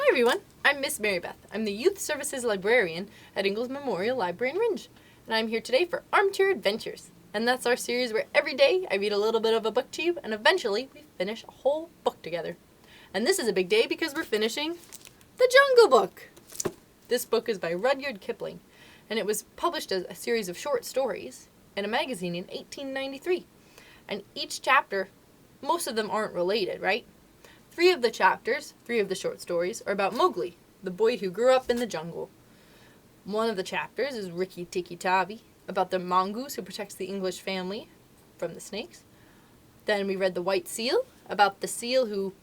Hi everyone, I'm Miss Mary Beth. I'm the Youth Services Librarian at Ingalls Memorial Library in Ringe, and I'm here today for Armchair Adventures. And that's our series where every day I read a little bit of a book to you, and eventually we finish a whole book together. And this is a big day because we're finishing The Jungle Book. This book is by Rudyard Kipling, and it was published as a series of short stories in a magazine in 1893. And each chapter, most of them aren't related, right? Three of the short stories, are about Mowgli, the boy who grew up in the jungle. One of the chapters is Rikki Tikki Tavi, about the mongoose who protects the English family from the snakes. Then we read The White Seal, about the seal who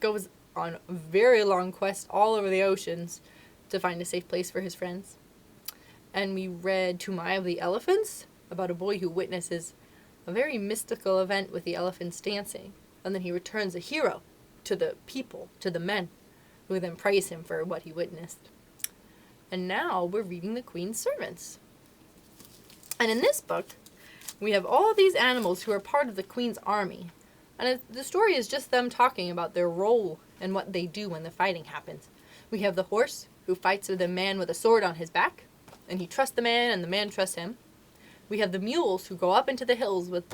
goes on a very long quest all over the oceans to find a safe place for his friends. And we read Tumai of the Elephants, about a boy who witnesses a very mystical event with the elephants dancing, and then he returns a hero to the people, to the men, who then praise him for what he witnessed. And now we're reading The Queen's Servants. And in this book, we have all these animals who are part of the Queen's army. And the story is just them talking about their role and what they do when the fighting happens. We have the horse, who fights with a man with a sword on his back, and he trusts the man and the man trusts him. We have the mules, who go up into the hills with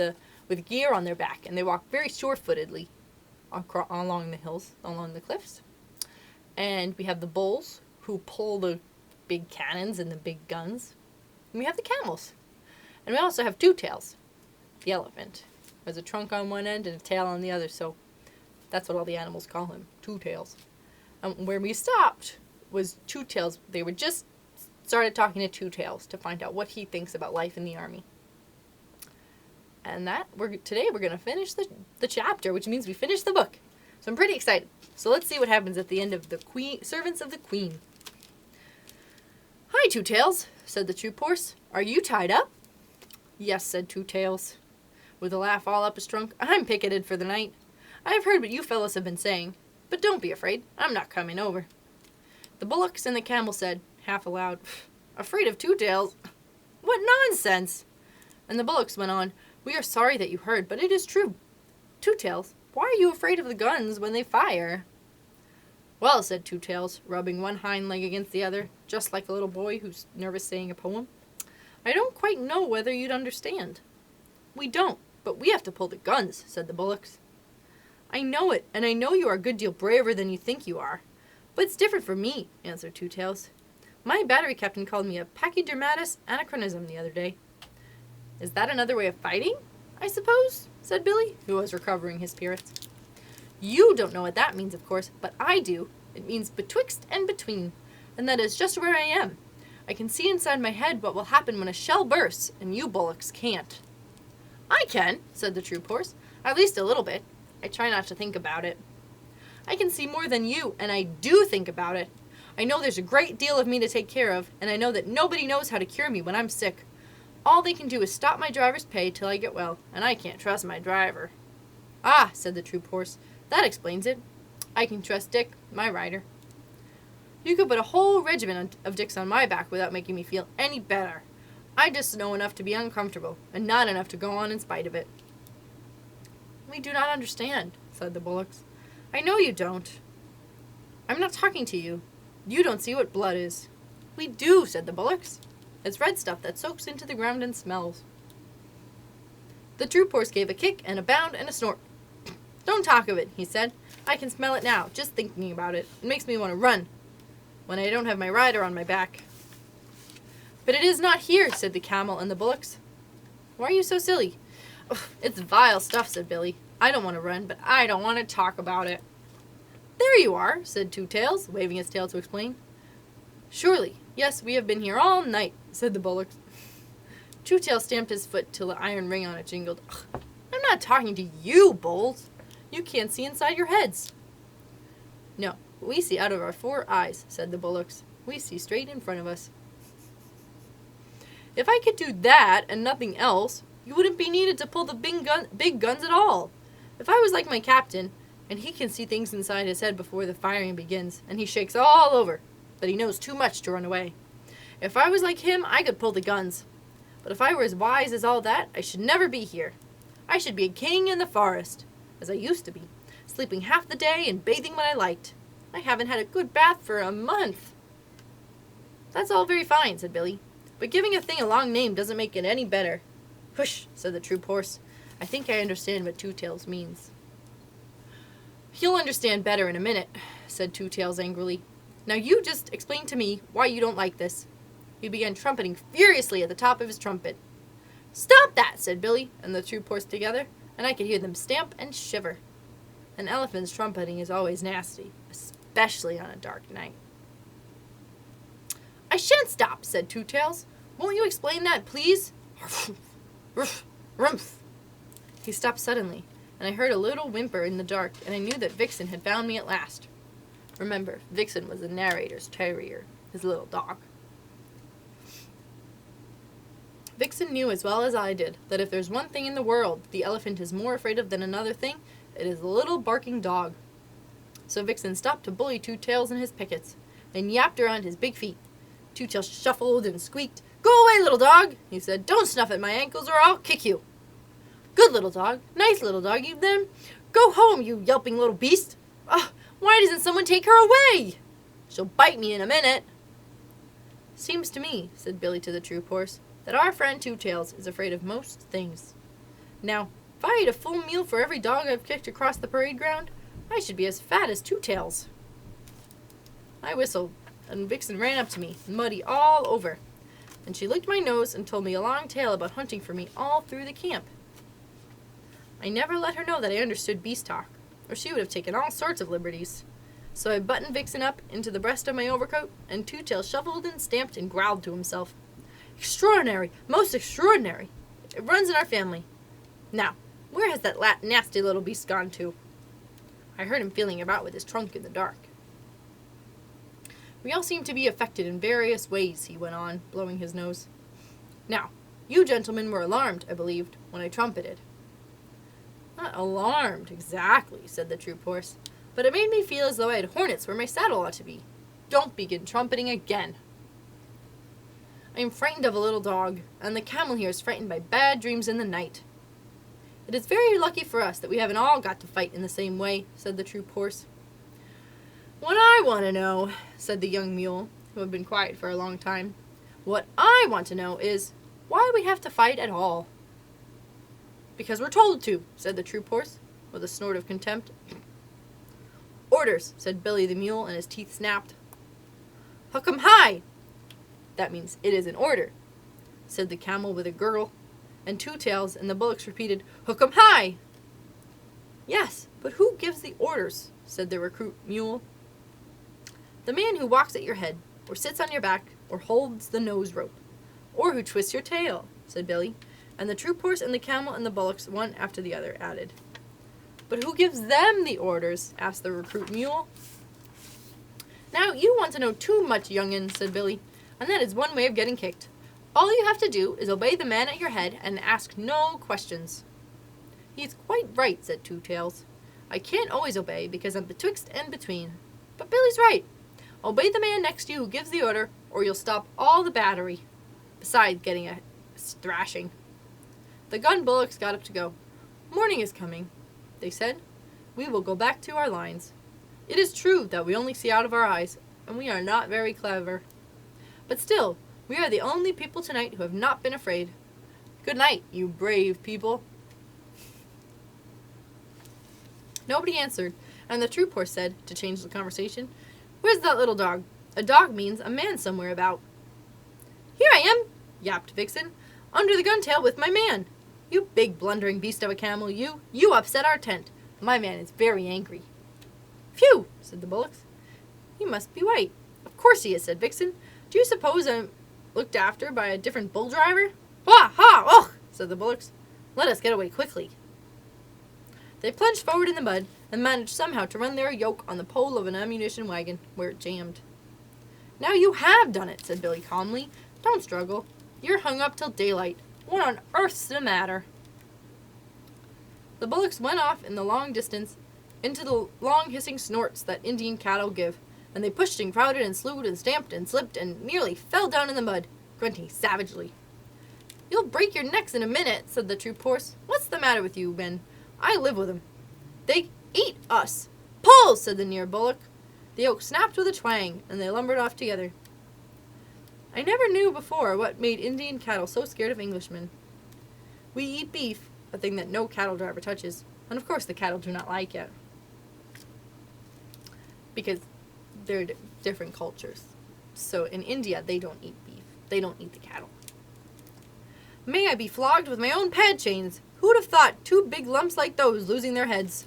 gear on their back, and they walk very sure-footedly along the hills, along the cliffs. And we have the bulls, who pull the big cannons and the big guns. And we have the camels. And we also have Two Tails, the elephant. There's a trunk on one end and a tail on the other, so that's what all the animals call him, Two Tails. And where we stopped was Two Tails. They were just started talking to Two Tails to find out what he thinks about life in the army. And today we're going to finish the chapter, which means we finished the book. So I'm pretty excited. So let's see what happens at the end of The Servants of the Queen. "Hi, Two Tails," said the troop horse. "Are you tied up?" "Yes," said Two Tails, with a laugh all up his trunk. "I'm picketed for the night. I have heard what you fellows have been saying, but don't be afraid. I'm not coming over." The bullocks and the camel said, half aloud, "Afraid of Two Tails? What nonsense!" And the bullocks went on, "We are sorry that you heard, but it is true. Two Tails, why are you afraid of the guns when they fire?" "Well," said Two Tails, rubbing one hind leg against the other, just like a little boy who's nervous saying a poem, "I don't quite know whether you'd understand." "We don't, but we have to pull the guns," said the bullocks. "I know it, and I know you are a good deal braver than you think you are. But it's different for me," answered Two Tails. "My battery captain called me a pachydermatous anachronism the other day." "Is that another way of fighting, I suppose?" said Billy, who was recovering his spirits. "You don't know what that means, of course, but I do. It means betwixt and between, and that is just where I am. I can see inside my head what will happen when a shell bursts, and you bullocks can't." "I can," said the troop horse, "at least a little bit. I try not to think about it." "I can see more than you, and I do think about it. I know there's a great deal of me to take care of, and I know that nobody knows how to cure me when I'm sick. All they can do is stop my driver's pay till I get well, and I can't trust my driver." "Ah," said the troop horse, "that explains it. I can trust Dick, my rider. You could put a whole regiment of Dicks on my back without making me feel any better. I just know enough to be uncomfortable, and not enough to go on in spite of it." "We do not understand," said the bullocks. "I know you don't. I'm not talking to you. You don't see what blood is." "We do," said the bullocks. "It's red stuff that soaks into the ground and smells." The troop horse gave a kick and a bound and a snort. "Don't talk of it," he said. "I can smell it now, just thinking about it. It makes me want to run when I don't have my rider on my back." "But it is not here," said the camel and the bullocks. "Why are you so silly?" "Ugh, it's vile stuff," said Billy. "I don't want to run, but I don't want to talk about it." "There you are," said Two Tails, waving his tail to explain. "Surely, yes, we have been here all night," said the bullocks. Two Tails stamped his foot till the iron ring on it jingled. "Ugh, I'm not talking to you, bulls. You can't see inside your heads." "No, but we see out of our 4 eyes," said the bullocks. "We see straight in front of us." "If I could do that and nothing else, you wouldn't be needed to pull the big guns at all. If I was like my captain, and he can see things inside his head before the firing begins, and he shakes all over, but he knows too much to run away. If I was like him, I could pull the guns. But if I were as wise as all that, I should never be here. I should be a king in the forest, as I used to be, sleeping half the day and bathing when I liked. I haven't had a good bath for a month." "That's all very fine," said Billy, "but giving a thing a long name doesn't make it any better." "Hush," said the troop horse. "I think I understand what Two Tails means." "You'll understand better in a minute," said Two Tails angrily. "Now you just explain to me why you don't like this." He began trumpeting furiously at the top of his trumpet. "Stop that," said Billy and the troop horse together, and I could hear them stamp and shiver. An elephant's trumpeting is always nasty, especially on a dark night. "I shan't stop," said Two Tails. "Won't you explain that, please?" "Ruff, rumph." He stopped suddenly, and I heard a little whimper in the dark, and I knew that Vixen had found me at last. Remember, Vixen was the narrator's terrier, his little dog. Vixen knew as well as I did that if there's one thing in the world the elephant is more afraid of than another thing, it is a little barking dog. So Vixen stopped to bully Two Tails and his pickets, and yapped around his big feet. Two Tails shuffled and squeaked. "Go away, little dog," he said. "Don't snuff at my ankles or I'll kick you." "Good little dog. Nice little dog, you then. Go home, you yelping little beast. Why doesn't someone take her away? She'll bite me in a minute." "Seems to me," said Billy to the troop horse, "that our friend Two Tails is afraid of most things. Now, if I ate a full meal for every dog I've kicked across the parade ground, I should be as fat as Two Tails." I whistled, and Vixen ran up to me, muddy all over, and she licked my nose and told me a long tale about hunting for me all through the camp. I never let her know that I understood beast talk, or she would have taken all sorts of liberties. So I buttoned Vixen up into the breast of my overcoat, and Two Tails shuffled and stamped and growled to himself. "Extraordinary! Most extraordinary! It runs in our family. Now, where has that nasty little beast gone to?" I heard him feeling about with his trunk in the dark. "We all seem to be affected in various ways," he went on, blowing his nose. "Now, you gentlemen were alarmed, I believed, when I trumpeted." "Not alarmed, exactly," said the troop horse, "but it made me feel as though I had hornets where my saddle ought to be. Don't begin trumpeting again." "I am frightened of a little dog, and the camel here is frightened by bad dreams in the night." "It is very lucky for us that we haven't all got to fight in the same way," said the troop horse. "What I want to know," said the young mule, who had been quiet for a long time, "what I want to know is, why we have to fight at all." "Because we're told to," said the troop horse, with a snort of contempt. "Orders," said Billy the mule, and his teeth snapped. "Hook 'em high!" "That means it is an order," said the camel with a gurgle, and Two Tails and the bullocks repeated, "Hook 'em high!" "Yes, but who gives the orders?" said the recruit mule. "The man who walks at your head, or sits on your back, or holds the nose rope, or who twists your tail," said Billy, and the troop horse and the camel and the bullocks, one after the other, added. "But who gives them the orders?" asked the recruit mule. "Now, you want to know too much, young'un," said Billy, "and that is one way of getting kicked. All you have to do is obey the man at your head and ask no questions." "He's quite right," said Two Tails. "I can't always obey because I'm betwixt and between. But Billy's right. Obey the man next to you who gives the order, or you'll stop all the battery, besides getting a thrashing." The gun bullocks got up to go. "Morning is coming," they said. "We will go back to our lines. It is true that we only see out of our eyes, and we are not very clever. But still, we are the only people tonight who have not been afraid. Good night, you brave people." Nobody answered, and the troop horse said, to change the conversation, "Where's that little dog? A dog means a man somewhere about." "Here I am," yapped Vixen, "under the gun tail with my man. You big blundering beast of a camel, you upset our tent. My man is very angry." "Phew," said the bullocks. "He must be white." "Of course he is," said Vixen. "Do you suppose I'm looked after by a different bull driver?" "Ha, ha, ugh," said the bullocks. "Let us get away quickly." They plunged forward in the mud and managed somehow to run their yoke on the pole of an ammunition wagon, where it jammed. "Now you have done it," said Billy calmly. "Don't struggle. You're hung up till daylight. What on earth's the matter?" The bullocks went off in the long distance into the long hissing snorts that Indian cattle give, and they pushed and crowded and slewed and stamped and slipped and nearly fell down in the mud, grunting savagely. "You'll break your necks in a minute," said the troop horse. "What's the matter with you men? I live with 'em. They eat us." "Pull!" said the near bullock. The yoke snapped with a twang, and they lumbered off together. I never knew before what made Indian cattle so scared of Englishmen. We eat beef, a thing that no cattle driver touches, and of course the cattle do not like it. Because they're different cultures. So in India, they don't eat beef. They don't eat the cattle. May I be flogged with my own pad chains. Who'd have thought two big lumps like those losing their heads?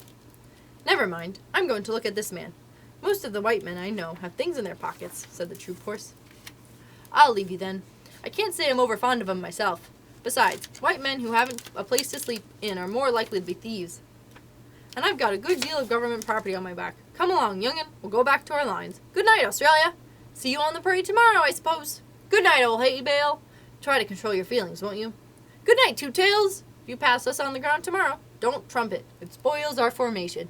Never mind. I'm going to look at this man. Most of the white men I know have things in their pockets, said the troop horse. I'll leave you then. I can't say I'm over fond of 'em myself. Besides, white men who haven't a place to sleep in are more likely to be thieves. And I've got a good deal of government property on my back. Come along, young'un. We'll go back to our lines. Good night, Australia. See you on the parade tomorrow, I suppose. Good night, old hay bale. Try to control your feelings, won't you? Good night, Two Tails. If you pass us on the ground tomorrow, don't trumpet. It spoils our formation.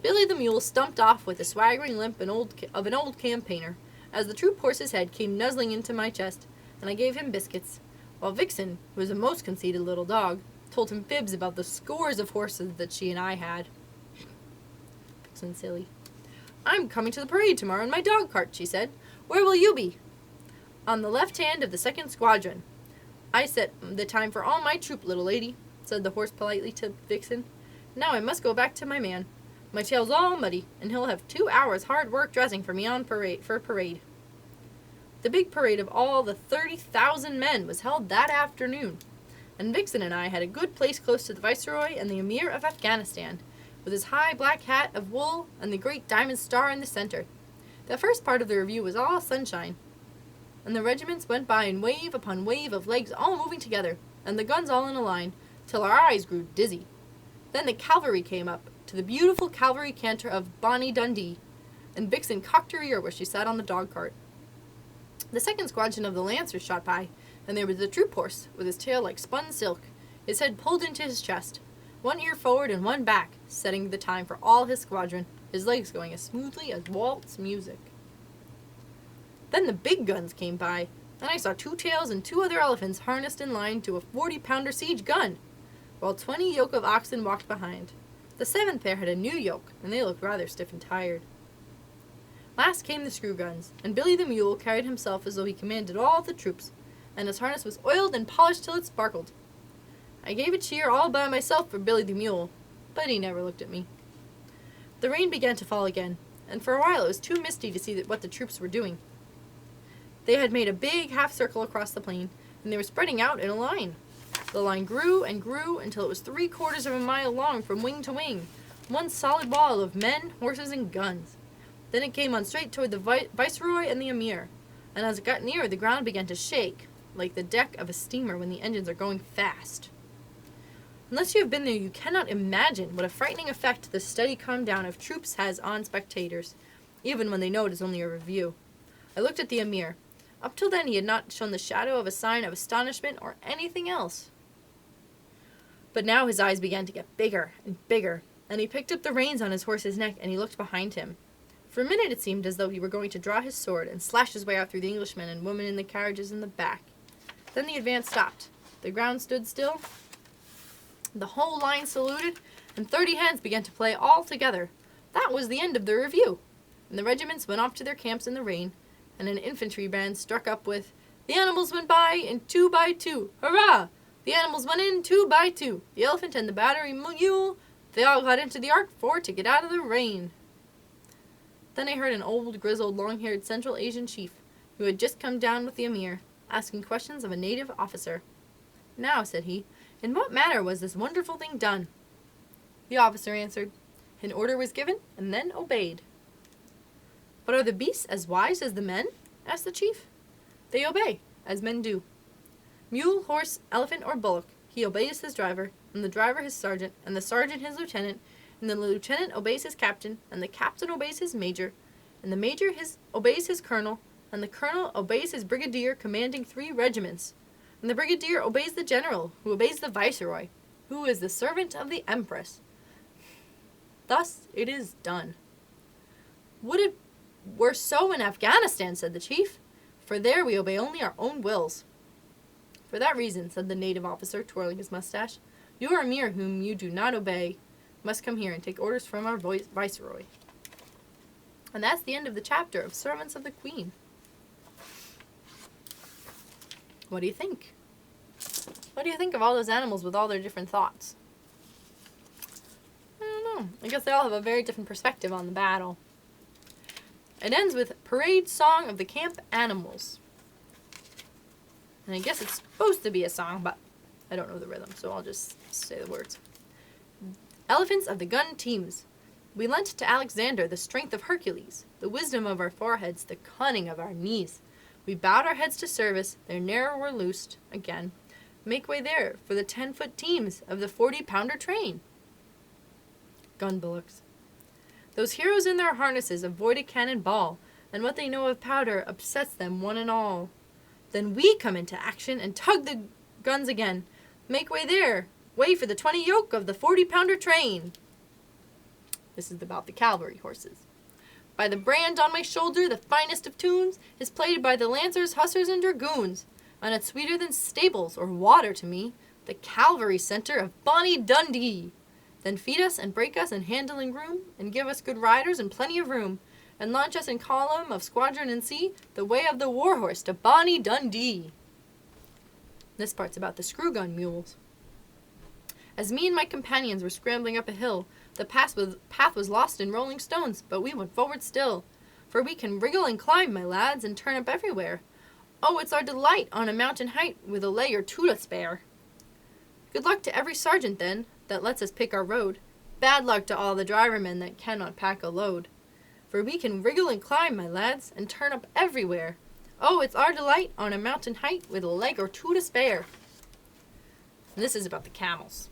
Billy the Mule stumped off with the swaggering limp of an old campaigner, as the troop horse's head came nuzzling into my chest, and I gave him biscuits, while Vixen, who was a most conceited little dog, told him fibs about the scores of horses that she and I had. Vixen silly. I'm coming to the parade tomorrow in my dog cart, she said. Where will you be? On the left hand of the 2nd Squadron. I set the time for all my troop, little lady, said the horse politely to Vixen. Now I must go back to my man. My tail's all muddy, and he'll have 2 hours hard work dressing for me on parade. The big parade of all the 30,000 men was held that afternoon, and Vixen and I had a good place close to the Viceroy and the Emir of Afghanistan, with his high black hat of wool and the great diamond star in the center. The first part of the review was all sunshine, and the regiments went by in wave upon wave of legs all moving together, and the guns all in a line, till our eyes grew dizzy. Then the cavalry came up, to the beautiful cavalry canter of Bonnie Dundee, and Vixen cocked her ear where she sat on the dog cart. The 2nd Squadron of the Lancers shot by, and there was the troop horse, with his tail like spun silk, his head pulled into his chest, one ear forward and one back, setting the time for all his squadron, his legs going as smoothly as waltz music. Then the big guns came by, and I saw Two Tails and 2 other elephants harnessed in line to a 40-pounder siege gun, while 20 yoke of oxen walked behind. The 7th pair had a new yoke, and they looked rather stiff and tired. Last came the screw guns, and Billy the Mule carried himself as though he commanded all the troops, and his harness was oiled and polished till it sparkled. I gave a cheer all by myself for Billy the Mule, but he never looked at me. The rain began to fall again, and for a while it was too misty to see what the troops were doing. They had made a big half-circle across the plain, and they were spreading out in a line. The line grew and grew until it was 3/4 of a mile long from wing to wing, one solid wall of men, horses, and guns. Then it came on straight toward the Viceroy and the Emir, and as it got nearer, the ground began to shake, like the deck of a steamer when the engines are going fast. Unless you have been there, you cannot imagine what a frightening effect the steady calm down of troops has on spectators, even when they know it is only a review. I looked at the Emir. Up till then he had not shown the shadow of a sign of astonishment or anything else. But now his eyes began to get bigger and bigger, and he picked up the reins on his horse's neck, and he looked behind him. For a minute it seemed as though he were going to draw his sword and slash his way out through the Englishmen and women in the carriages in the back. Then the advance stopped. The ground stood still. The whole line saluted, and 30 hands began to play all together. That was the end of the review, and the regiments went off to their camps in the rain, and an infantry band struck up with, "The animals went by in 2 by 2, hurrah! The animals went in 2 by 2, the elephant and the battery mule, they all got into the ark for to get out of the rain." Then I heard an old, grizzled, long-haired Central Asian chief, who had just come down with the Emir, asking questions of a native officer. "Now," said he, "in what manner was this wonderful thing done?" The officer answered, "An order was given, and then obeyed." "But are the beasts as wise as the men?" asked the chief. "They obey, as men do. Mule, horse, elephant, or bullock, he obeys his driver, and the driver his sergeant, and the sergeant his lieutenant, and the lieutenant obeys his captain, and the captain obeys his major, and the major obeys his colonel, and the colonel obeys his brigadier commanding 3 regiments, and the brigadier obeys the general, who obeys the viceroy, who is the servant of the empress. Thus it is done." "Would it were so in Afghanistan," said the chief, "for there we obey only our own wills." "For that reason," said the native officer, twirling his mustache, "your Emir, whom you do not obey, must come here and take orders from our viceroy." And that's the end of the chapter of Servants of the Queen. What do you think? What do you think of all those animals with all their different thoughts? I don't know. I guess they all have a very different perspective on the battle. It ends with Parade Song of the Camp Animals. And I guess it's supposed to be a song, but I don't know the rhythm, so I'll just say the words. Elephants of the gun teams. We lent to Alexander the strength of Hercules, the wisdom of our foreheads, the cunning of our knees. We bowed our heads to service, their narrow were loosed, again. Make way there for the 10-foot teams of the 40-pounder train. Gun bullocks. Those heroes in their harnesses avoid a cannon ball, and what they know of powder upsets them one and all. Then we come into action and tug the guns again. Make way there, way for the 20 yoke of the 40-pounder train. This is about the cavalry horses. By the brand on my shoulder, the finest of tunes is played by the lancers, hussars, and dragoons. And it's sweeter than stables or water to me, the cavalry center of bonny Dundee. Then feed us and break us in handling room, and give us good riders and plenty of room, and launch us in column of squadron and sea, the way of the warhorse to bonny Dundee. This part's about the screw gun mules. As me and my companions were scrambling up a hill, the path was lost in rolling stones, but we went forward still. For we can wriggle and climb, my lads, and turn up everywhere. Oh, it's our delight on a mountain height, with a leg or two to spare. Good luck to every sergeant, then, that lets us pick our road. Bad luck to all the drivermen that cannot pack a load. For we can wriggle and climb, my lads, and turn up everywhere. Oh, it's our delight on a mountain height, with a leg or two to spare. And this is about the camels.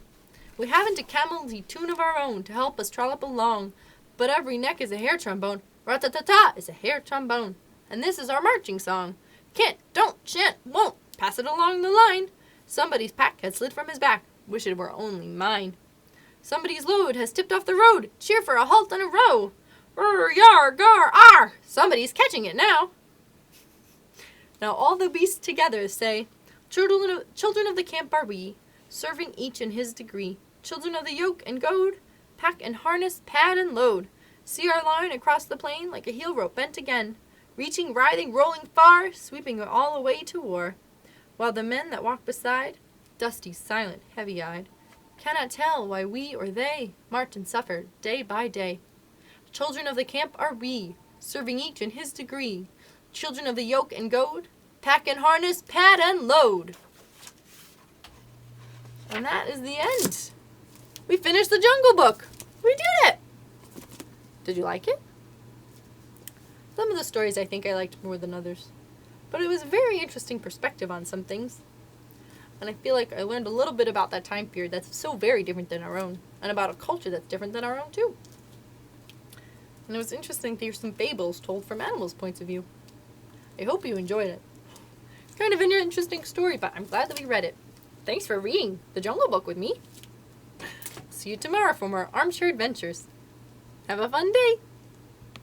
We haven't a camelly tune of our own to help us trollop along, but every neck is a hair trombone. Rat-ta-ta-ta is a hair trombone. And this is our marching song. Can't, don't, shan't, won't, pass it along the line. Somebody's pack has slid from his back, wish it were only mine. Somebody's load has tipped off the road, cheer for a halt and a row. Yar, gar, ar, somebody's catching it now. Now all the beasts together say, children of the camp are we, serving each in his degree. Children of the yoke and goad, pack and harness, pad and load. See our line across the plain like a heel rope bent again, reaching, writhing, rolling far, sweeping all away to war. While the men that walk beside, dusty, silent, heavy-eyed, cannot tell why we or they march and suffer day by day. Children of the camp are we, serving each in his degree. Children of the yoke and goad, pack and harness, pad and load. And that is the end. We finished the Jungle Book. We did it. Did you like it? Some of the stories I think I liked more than others. But it was a very interesting perspective on some things. And I feel like I learned a little bit about that time period that's so very different than our own. And about a culture that's different than our own too. And it was interesting to hear some fables told from animals' points of view. I hope you enjoyed it. Kind of an interesting story, but I'm glad that we read it. Thanks for reading The Jungle Book with me. See you tomorrow for more Armchair Adventures. Have a fun day!